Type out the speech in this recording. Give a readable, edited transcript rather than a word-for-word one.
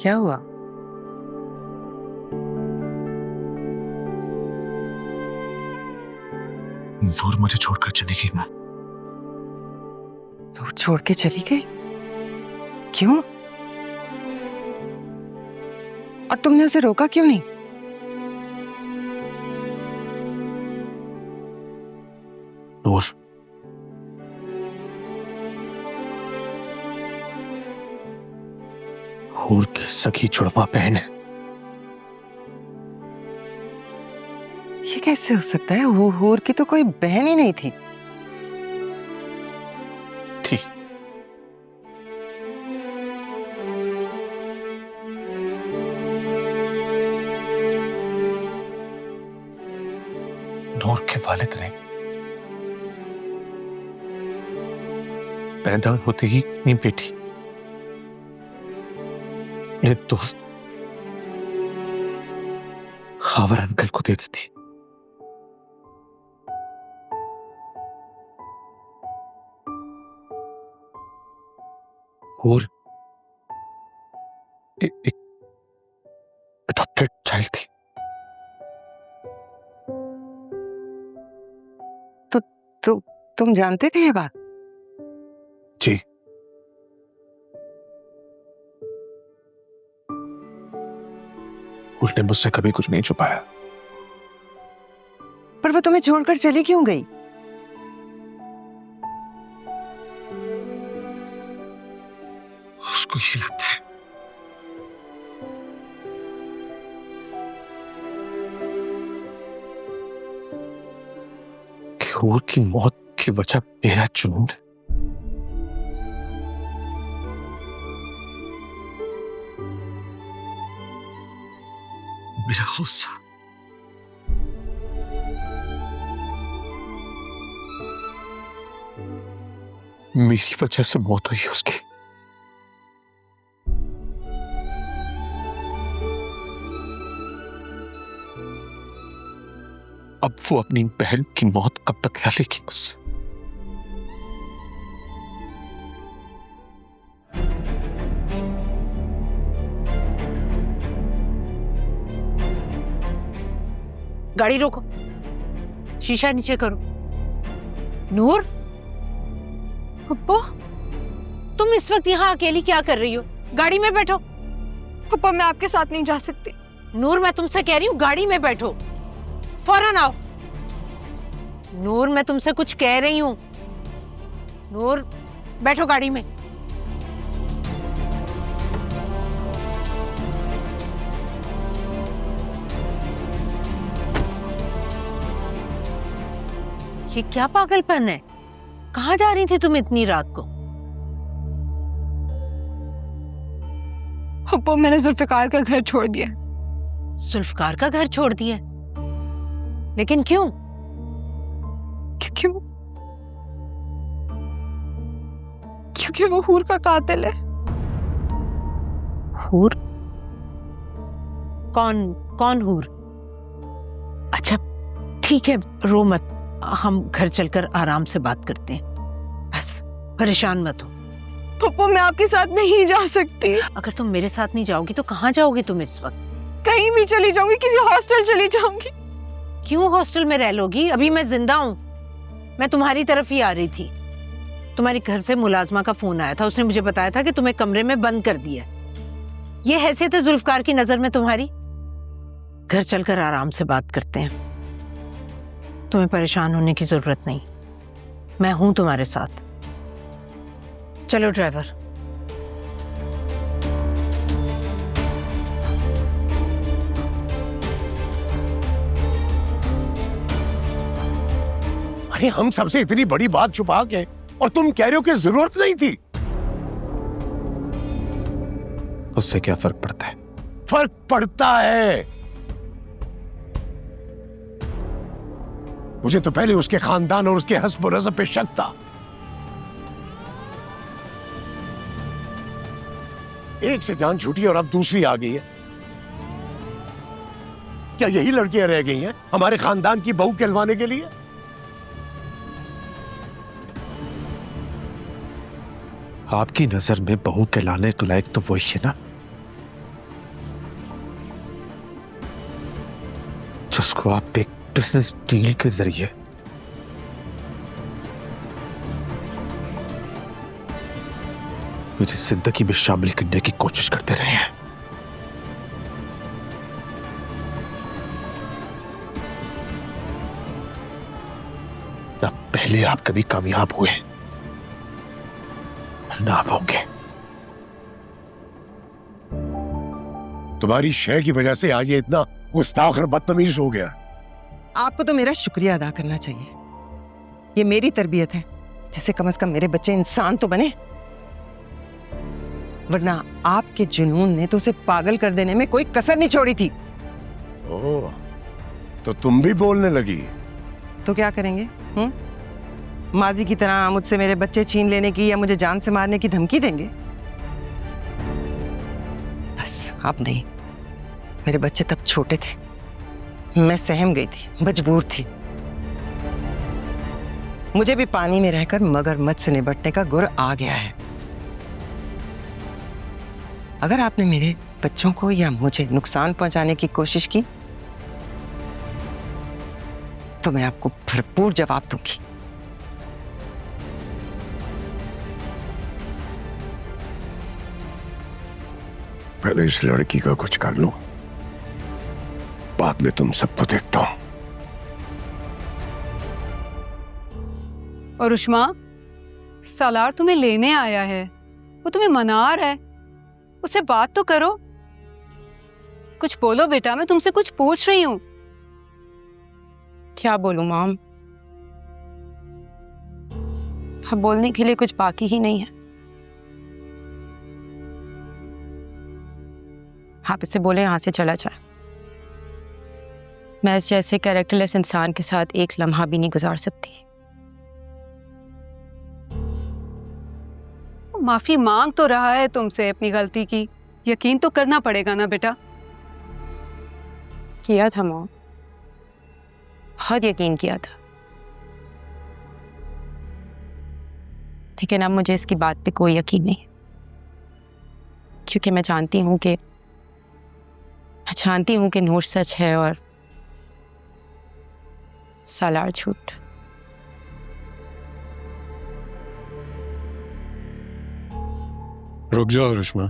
क्या हुआ? नूर मुझे छोड़कर चली गई माँ। तो छोड़ के चली गई? क्यों? और तुमने उसे रोका क्यों नहीं? नूर, हूर की सगी जुड़वा बहन है। ये कैसे हो सकता है? वो हूर की तो कोई बहन ही नहीं थी। थी। नूर के वालिद ने पैदा होते ही अपनी बेटी मेरे दोस्त खावर अंकल को दे दी थी। और एक अडॉप्टेड चाइल्ड थी। तो तुम जानते थे ये बात? जी। उसने मुझसे कभी कुछ नहीं छुपाया। पर वो तुम्हें छोड़कर चली क्यों गई? उसको ये लगता है कि हूर की मौत की वजह मेरा जुनून है। मेरा गुस्सा। मेरी वजह से मौत हुई उसकी। अब वो अपनी बहन की मौत कब तक लेगी मुझसे? गाड़ी रोको, शीशा नीचे करो। नूर, पप्पा, तुम इस वक्त यहाँ अकेली क्या कर रही हो? गाड़ी में बैठो। पप्पा मैं आपके साथ नहीं जा सकती। नूर, मैं तुमसे कह रही हूँ गाड़ी में बैठो, फौरन आओ। नूर, मैं तुमसे कुछ कह रही हूँ। नूर, बैठो गाड़ी में। ये क्या पागलपन है? कहाँ जा रही थी तुम इतनी रात को? पप्पा मैंने जुल्फिकार का घर छोड़ दिया। जुल्फकार का घर छोड़ दिया? लेकिन क्यों? क्योंकि वो हूर का कातिल है। हूर? कौन हूर? अच्छा ठीक है, रो मत, हम घर चलकर आराम से बात करते हैं। बस परेशान मत हो। पप्पा मैं आपके साथ नहीं जा सकती। अगर तुम मेरे साथ नहीं जाओगी तो कहाँ जाओगी तुम इस वक्त? कहीं भी चली जाऊंगी, किसी हॉस्टल चली जाऊंगी। क्यों हॉस्टल में रह लोगी? अभी मैं जिंदा हूँ। मैं तुम्हारी तरफ ही आ रही थी। तुम्हारी घर से मुलाजमा का फोन आया था, उसने मुझे बताया था कि तुम्हें कमरे में बंद कर दिया। ये हैसियत है जुल्फकार की नजर में तुम्हारी? घर चलकर आराम से बात करते हैं, तुम्हें परेशान होने की जरूरत नहीं, मैं हूं तुम्हारे साथ। चलो ड्राइवर। अरे हम सबसे इतनी बड़ी बात छुपा के और तुम कह रहे हो कि जरूरत नहीं थी। उससे क्या फर्क पड़ता है? फर्क पड़ता है। मुझे तो पहले उसके खानदान और उसके हस्ब और नसब पे शक था। एक से जान छूटी और अब दूसरी आ गई है। क्या यही लड़कियां रह गई हैं हमारे खानदान की बहू कहलवाने के लिए? आपकी नजर में बहू कहलाने के लायक तो वही है ना जिसको आप एक बिजनेस डील के जरिए मेरी जिंदगी में शामिल करने की कोशिश करते रहे हैं। ना पहले आप कभी कामयाब हुए ना होंगे। तुम्हारी शय की वजह से आज ये इतना गुस्ताख और बदतमीज हो गया। आपको तो मेरा शुक्रिया अदा करना चाहिए। ये मेरी तरबियत है जिससे कम से कम मेरे बच्चे इंसान तो बने, वरना आपके जुनून ने तो उसे पागल कर देने में कोई कसर नहीं छोड़ी थी। ओह, तो तुम भी बोलने लगी? तो क्या करेंगे? माजी की तरह मुझसे मेरे बच्चे छीन लेने की या मुझे जान से मारने की धमकी देंगे? बस अब नहीं। मेरे बच्चे तब छोटे थे, मैं सहम गई थी, मजबूर थी। मुझे भी पानी में रहकर मगरमच्छ से निपटने का गुर आ गया है। अगर आपने मेरे बच्चों को या मुझे नुकसान पहुंचाने की कोशिश की तो मैं आपको भरपूर जवाब दूंगी। पहले इस लड़की का कुछ कर लो, बाद में तुम सबको देखता हूं। और उष्मा, सालार तुम्हें लेने आया है, वो तुम्हें मना रहा है, उससे बात तो करो। कुछ बोलो बेटा, मैं तुमसे कुछ पूछ रही हूँ। क्या बोलूं मॉम, अब बोलने के लिए कुछ बाकी ही नहीं है। आप इसे बोले यहां से चला जाए। मैं इस जैसे कैरेक्टरलेस इंसान के साथ एक लम्हा भी नहीं गुजार सकती। माफी मांग तो रहा है तुमसे अपनी गलती की, यकीन तो करना पड़ेगा ना बेटा। किया था मॉम, बहुत यकीन किया था, लेकिन अब मुझे इसकी बात पे कोई यकीन नहीं, क्योंकि मैं जानती हूँ कि नूर सच है और सालार झूठ। रुक जाओ रुश्मा।